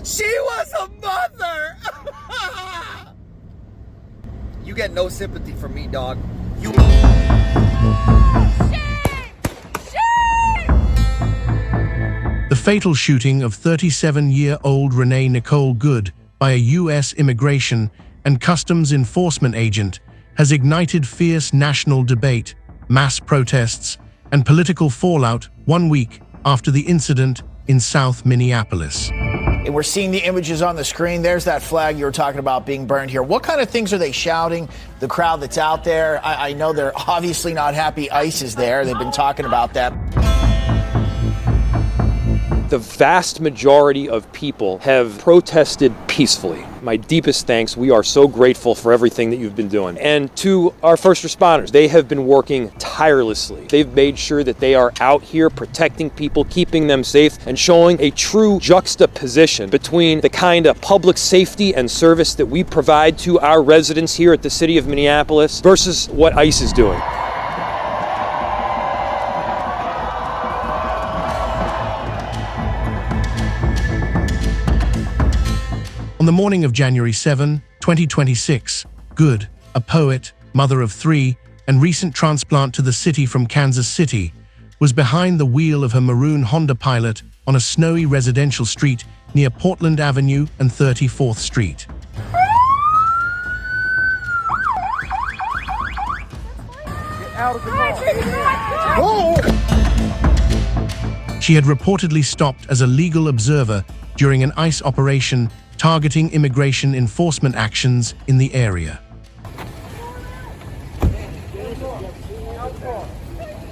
She was a mother! You get no sympathy from me, dog. You... The fatal shooting of 37-year-old Renee Nicole Good by a U.S. Immigration and Customs Enforcement agent has ignited fierce national debate, mass protests, and political fallout 1 week after the incident in South Minneapolis. And we're seeing the images on the screen. There's that flag you were talking about being burned here. What kind of things are they shouting? The crowd that's out there, I know they're obviously not happy ICE is there. They've been talking about that. The vast majority of people have protested peacefully. My deepest thanks. We are so grateful for everything that you've been doing. And to our first responders, they have been working tirelessly. They've made sure that they are out here protecting people, keeping them safe, and showing a true juxtaposition between the kind of public safety and service that we provide to our residents here at the city of Minneapolis versus what ICE is doing. On the morning of January 7, 2026, Good, a poet, mother of 3, and recent transplant to the city from Kansas City, was behind the wheel of her maroon Honda Pilot on a snowy residential street near Portland Avenue and 34th Street. She had reportedly stopped as a legal observer during an ICE operation targeting immigration enforcement actions in the area.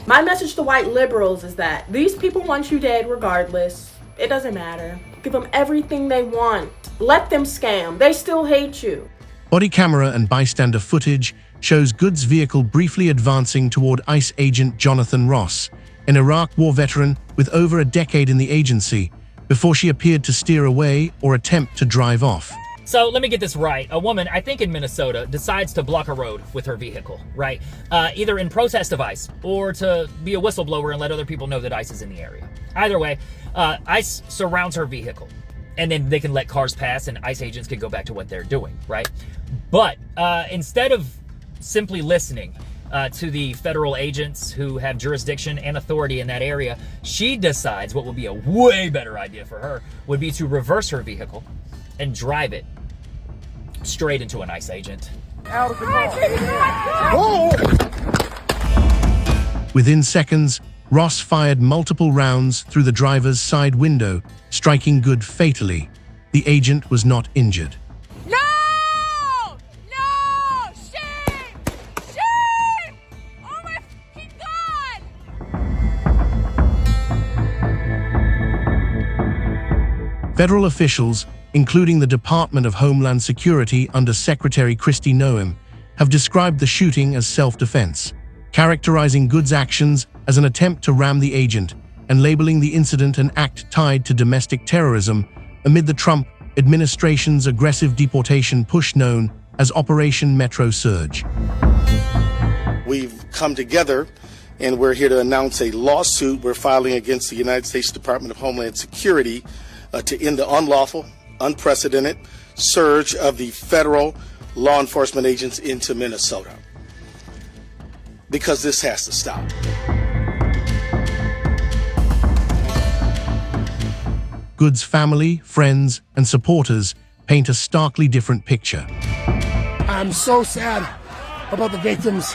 My message to white liberals is that these people want you dead regardless. It doesn't matter. Give them everything they want. Let them scam. They still hate you. Body camera and bystander footage shows Good's vehicle briefly advancing toward ICE agent Jonathan Ross, an Iraq War veteran with over a decade in the agency, before she appeared to steer away or attempt to drive off. So let me get this right. A woman, I think in Minnesota, decides to block a road with her vehicle, right? Either in protest of ICE or to be a whistleblower and let other people know that ICE is in the area. Either way, ICE surrounds her vehicle, and then they can let cars pass and ICE agents can go back to what they're doing, right? But instead of simply listening to the federal agents who have jurisdiction and authority in that area, she decides what would be a way better idea for her would be to reverse her vehicle and drive it straight into an ICE agent. Within seconds, Ross fired multiple rounds through the driver's side window, striking Good fatally. The agent was not injured. Federal officials, including the Department of Homeland Security under Secretary Kristi Noem, have described the shooting as self-defense, characterizing Good's actions as an attempt to ram the agent and labeling the incident an act tied to domestic terrorism amid the Trump administration's aggressive deportation push known as Operation Metro Surge. We've come together and we're here to announce a lawsuit we're filing against the United States Department of Homeland Security to end the unlawful, unprecedented surge of the federal law enforcement agents into Minnesota. Because this has to stop. Good's family, friends, and supporters paint a starkly different picture. I'm so sad about the victims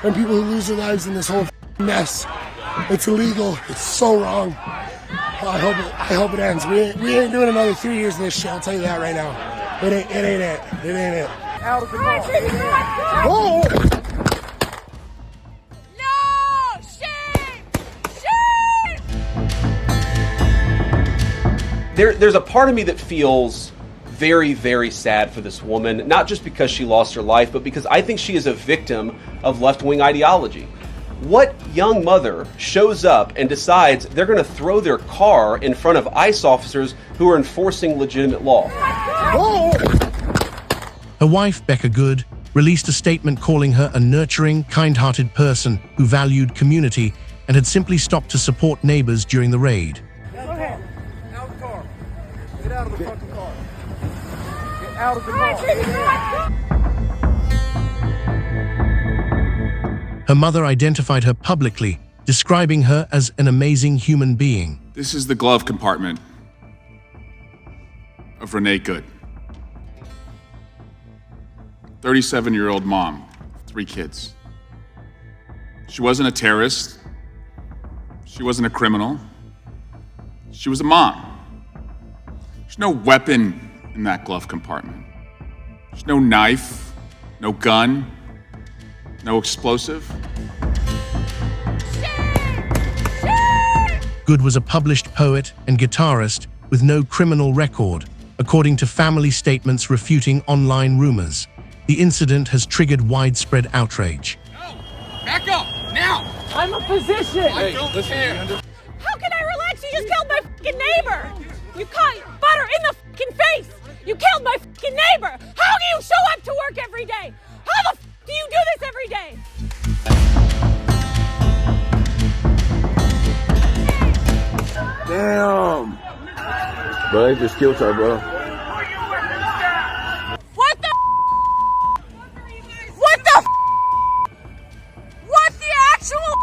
and people who lose their lives in this whole mess. It's illegal. It's so wrong. I hope it ends. We ain't doing another 3 years of this shit. I'll tell you that right now. It ain't it. It ain't it. Whoa! No! Shame! Shame! There's a part of me that feels very, very sad for this woman, not just because she lost her life, but because I think she is a victim of left-wing ideology. What young mother shows up and decides they're going to throw their car in front of ICE officers who are enforcing legitimate law? Her wife, Becca Good, released a statement calling her a nurturing, kind-hearted person who valued community and had simply stopped to support neighbors during the raid. Get out of the car. Get out of the fucking car. car. Get out of the car. Her mother identified her publicly, describing her as an amazing human being. This is the glove compartment of Renee Good. 37-year-old mom, 3 kids. She wasn't a terrorist. She wasn't a criminal. She was a mom. There's no weapon in that glove compartment. There's no knife, no gun, no explosive. Good was a published poet and guitarist with no criminal record, according to family statements refuting online rumors. The incident has triggered widespread outrage. No! Back up! Now! I'm a physician! I don't care! How can I relax? You just killed my fucking neighbor! You caught butter in the fucking face! You killed my fucking neighbor! How do you show up to work every day? How the do you do this every day? Damn! Bro, they just killed her, bro. What the What the What the actual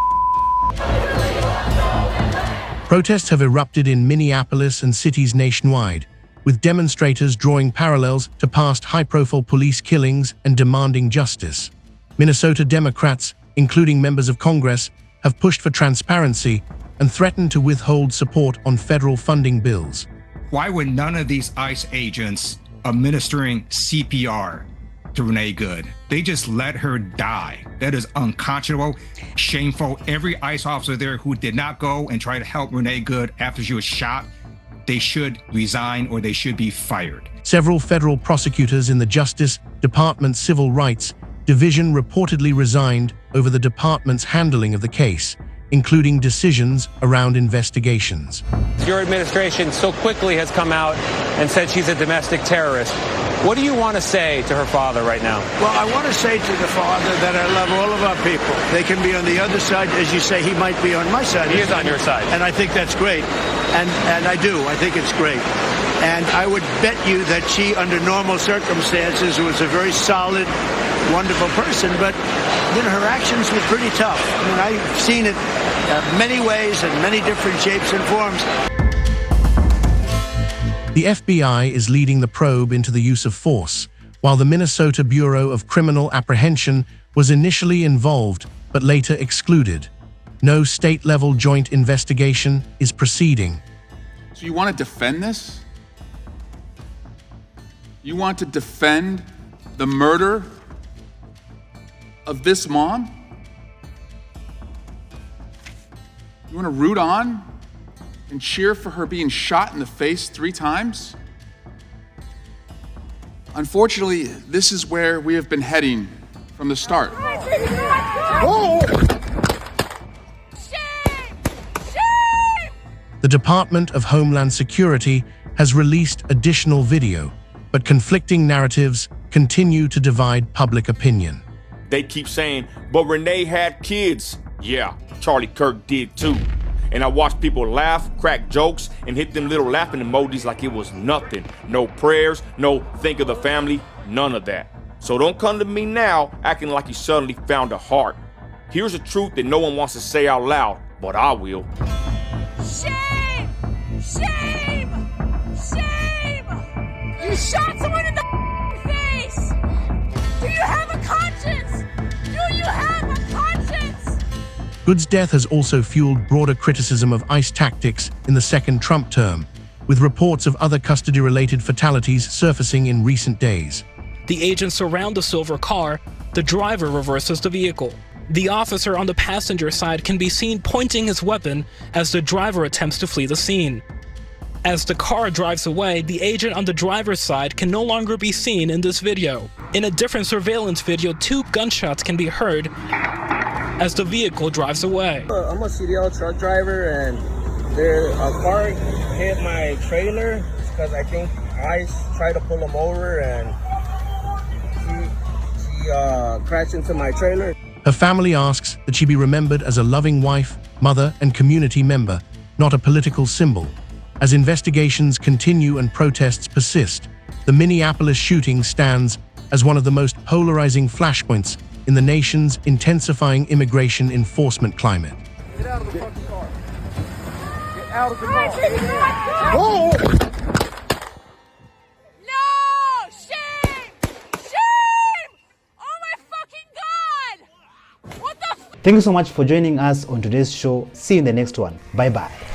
Protests have erupted in Minneapolis and cities nationwide, with demonstrators drawing parallels to past high-profile police killings and demanding justice. Minnesota Democrats, including members of Congress, have pushed for transparency and threatened to withhold support on federal funding bills. Why would none of these ICE agents administering CPR to Renee Good? They just let her die. That is unconscionable, shameful. Every ICE officer there who did not go and try to help Renee Good after she was shot, they should resign or they should be fired. Several federal prosecutors in the Justice Department's Civil Rights Division reportedly resigned over the department's handling of the case, including decisions around investigations. Your administration so quickly has come out and said she's a domestic terrorist. What do you want to say to her father right now? Well, I want to say to the father that I love all of our people. They can be on the other side. As you say, he might be on my side. He is on your side. And I think that's great. And I do. I think it's great. And I would bet you that she, under normal circumstances, was a very solid, wonderful person. But, you know, her actions were pretty tough. I mean, I've seen it many ways and many different shapes and forms. The FBI is leading the probe into the use of force, while the Minnesota Bureau of Criminal Apprehension was initially involved but later excluded. No state-level joint investigation is proceeding. So you want to defend this? You want to defend the murder of this mom? You want to root on and cheer for her being shot in the face 3 times? Unfortunately, this is where we have been heading from the start. Shame! Shame! The Department of Homeland Security has released additional video, but conflicting narratives continue to divide public opinion. They keep saying, but Renee had kids. Yeah, Charlie Kirk did too. And I watched people laugh, crack jokes, and hit them little laughing emojis like it was nothing. No prayers, no think of the family, none of that. So don't come to me now acting like you suddenly found a heart. Here's a truth that no one wants to say out loud, but I will. Shame! Shame! Shame! You shot someone in the face! Do you have a conscience? Do you have a conscience? Good's death has also fueled broader criticism of ICE tactics in the second Trump term, with reports of other custody-related fatalities surfacing in recent days. The agents surround the silver car. The driver reverses the vehicle. The officer on the passenger side can be seen pointing his weapon as the driver attempts to flee the scene. As the car drives away, the agent on the driver's side can no longer be seen in this video. In a different surveillance video, 2 gunshots can be heard as the vehicle drives away. I'm a CDL truck driver, and a car hit my trailer because I think ICE tried to pull him over, and she crashed into my trailer. Her family asks that she be remembered as a loving wife, mother, and community member, not a political symbol. As investigations continue and protests persist, the Minneapolis shooting stands as one of the most polarizing flashpoints in the nation's intensifying immigration enforcement climate. Get out of the fucking car. Get out of the car. Whoa! No! Shame! Shame! Oh my fucking God! What the f— Thank you so much for joining us on today's show. See you in the next one. Bye-bye.